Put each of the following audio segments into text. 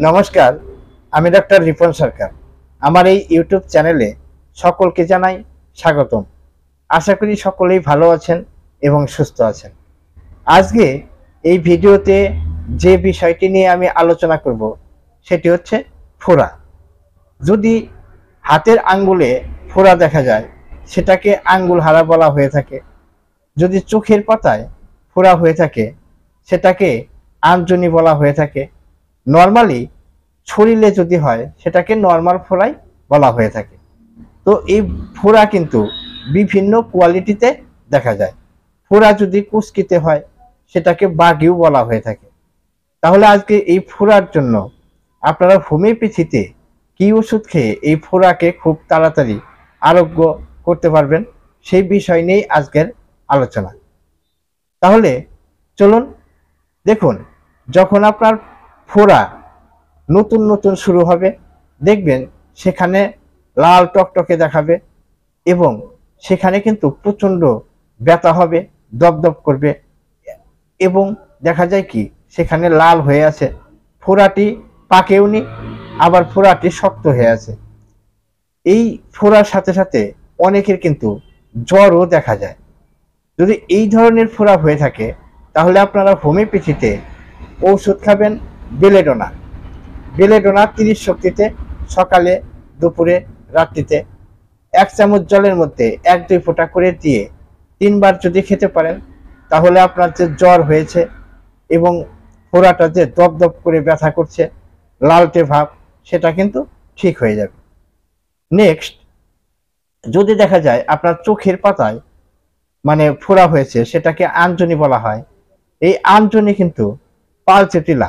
নমস্কার, আমি ডাক্তার রিপন সরকার। আমার এই ইউটিউব চ্যানেলে সকলকে জানাই স্বাগতম। আশা করি সকলেই ভালো আছেন এবং সুস্থ আছেন। আজকে এই ভিডিওতে যে বিষয়টি নিয়ে আমি আলোচনা করব সেটি হচ্ছে ফোড়া। যদি হাতের আঙ্গুলে ফোড়া দেখা যায় সেটাকে আঙ্গুল হারা বলা হয়ে থাকে। যদি চোখের পাতায় ফোড়া হয়ে থাকে সেটাকে আঞ্জনি বলা হয়ে থাকে। নর্মালি শরীরে যদি হয় সেটাকে নর্মাল ফোড়াই বলা হয়ে থাকে। তো এই ফোড়া কিন্তু বিভিন্ন কোয়ালিটিতে দেখা যায়। ফোড়া যদি কুচকিতে হয় সেটাকে বাগিও বলা হয়ে থাকে। তাহলে আজকে এই ফোড়ার জন্য আপনারা হোমিওপ্যাথিতে কি ওষুধ খেয়ে এই ফোড়াকে খুব তাড়াতাড়ি আরোগ্য করতে পারবেন সেই বিষয় নিয়েই আজকের আলোচনা। তাহলে চলুন দেখুন, যখন আপনার ফোড়া নতুন নতুন শুরু হবে দেখবেন সেখানে লাল টকটকে দেখাবে এবং সেখানে কিন্তু প্রচণ্ড ব্যথা হবে, দপদপ করবে এবং দেখা যায় কি সেখানে লাল হয়ে আছে, ফোড়াটি পাকেও নি, আবার ফোড়াটি শক্ত হয়ে আছে। এই ফোড়ার সাথে সাথে অনেকের কিন্তু জ্বরও দেখা যায়। যদি এই ধরনের ফোড়া হয়ে থাকে তাহলে আপনারা হোমিওপ্যাথিতে ঔষধ খাবেন বেলেডোনা। বেলেডোনা 30 শক্তিতে সকালে, দুপুরে, রাত্রিতে 1 চামচ জলের মধ্যে 1-2 ফোঁটা করে দিয়ে 3 বার যদি খেতে পারেন তাহলে আপনার যে জ্বর হয়েছে এবং ফোড়াটা যে দপদপ করে ব্যথা করছে, লালটে ভাব, সেটা কিন্তু ঠিক হয়ে যাবে। নেক্সট, যদি দেখা যায় আপনার চোখের পাতায় মানে ফোড়া হয়েছে সেটাকে আঞ্জনি বলা হয়। এই আঞ্জনি কিন্তু পালচেটিলা,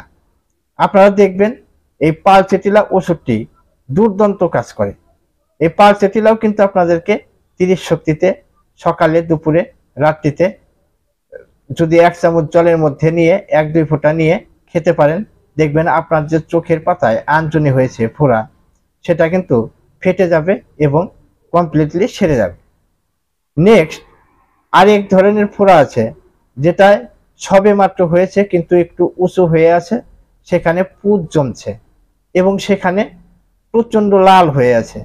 আপনারা দেখবেন এই পালচেটিলা ওষুধটি দুর্দান্ত কাজ করে। এই পালচেটিলাও কিন্তু আপনাদেরকে 30 শক্তিতে সকালে, দুপুরে, রাত্রিতে যদি 1 চামচ জলের মধ্যে নিয়ে 1-2 ফোঁটা নিয়ে খেতে পারেন দেখবেন আপনার যে চোখের পাতায় আঞ্জনি হয়েছে ফোড়া সেটা কিন্তু ফেটে যাবে এবং কমপ্লিটলি সেরে যাবে। নেক্সট, আরেক ধরনের ফোড়া আছে যেটা সবে মাত্র হয়েছে কিন্তু একটু উঁচু হয়ে আছে, সেখানে পুঁজ জমছে এবং সেখানে প্রচণ্ড লাল হয়ে আছে।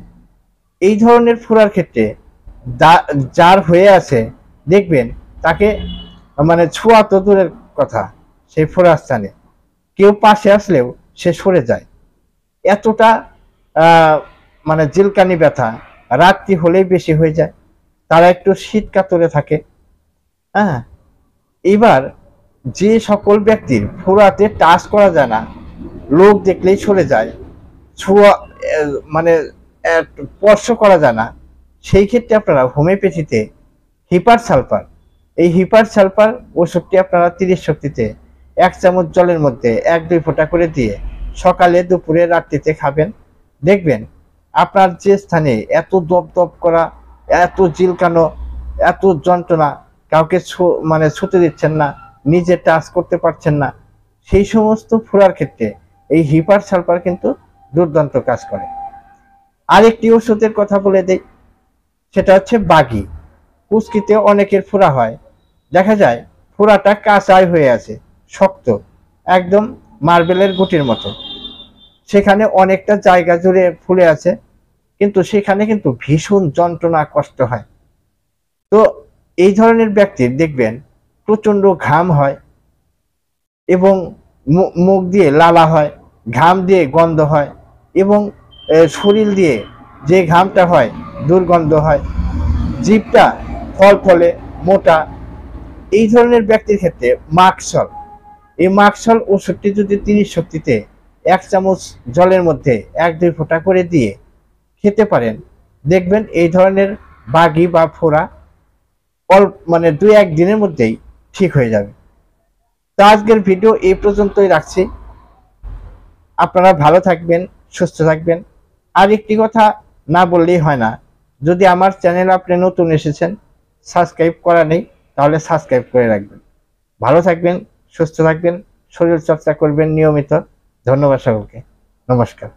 এই ধরনের ফোড়ার ক্ষেত্রে যার হয়ে আছে দেখবেন তাকে মানে ছোঁয়া তো দূরের কথা, সেই ফোড়ার স্থানে কেউ পাশে আসলেও সে সরে যায়। এতটা মানে জিলকানি ব্যথা রাত্রি হলেই বেশি হয়ে যায়, তারা একটু শীত কাতরে থাকে। হ্যাঁ, এবার যে সকল ব্যক্তির ফোড়াতে টাচ করা যায় না, লোক দেখলেই সরে যায়, ছোঁয়া মানে স্পর্শ করা যায় না, সেই ক্ষেত্রে আপনারা হোমিওপ্যাথিতে হিপার সালফার, এই হিপার সালফার ওষুধটি আপনারা 30 শক্তিতে 1 চামচ জলের মধ্যে 1-2 ফোঁটা করে দিয়ে সকালে, দুপুরে, রাত্রিতে খাবেন। দেখবেন আপনার যে স্থানে এত দপদপ করা, এত জিলকানো, এত যন্ত্রণা, কাউকে মানে ছুতে দিচ্ছেন না, নিজে টাচ করতে পারছেন না, সেই সমস্ত ফোড়ার ক্ষেত্রে এই হিপার সালফার কিন্তু দুর্দান্ত কাজ করে। আরেকটি ওষুধের কথা বলে দেই, সেটা হচ্ছে বাগি। কুচকিতে অনেকের ফোড়া হয়, দেখা যায় ফোড়াটা কাঁচাই হয়ে আছে, শক্ত, একদম মার্বেলের গুটির মতো, সেখানে অনেকটা জায়গা জুড়ে ফুলে আছে কিন্তু সেখানে কিন্তু ভীষণ যন্ত্রণা, কষ্ট হয়। তো এই ধরনের ব্যক্তির দেখবেন প্রচণ্ড ঘাম হয় এবং মুখ দিয়ে লালা হয়, ঘাম দিয়ে গন্ধ হয় এবং শরীর দিয়ে যে ঘামটা হয় দুর্গন্ধ হয়, জিভটা ফলে মোটা। এই ধরনের ব্যক্তির ক্ষেত্রে মাকসল, এই মাকসল ওষুধটি যদি 30 শক্তিতে 1 চামচ জলের মধ্যে 1-2 ফোঁটা করে দিয়ে খেতে পারেন দেখবেন এই ধরনের বাগি বা ফোড়া মানে 2-1 দিনের মধ্যেই ঠিক হয়ে যাবে। তো আজকের ভিডিও এই পর্যন্তই রাখছি। আপনারা ভালো থাকবেন, সুস্থ থাকবেন। আর একটি কথা না বললেই হয় না, যদি আমার চ্যানেল আপনি নতুন এসেছেন, সাবস্ক্রাইব করা নেই তাহলে সাবস্ক্রাইব করে রাখবেন। ভালো থাকবেন, সুস্থ থাকবেন, শরীর চর্চা করবেন নিয়মিত। ধন্যবাদ সকলকে, নমস্কার।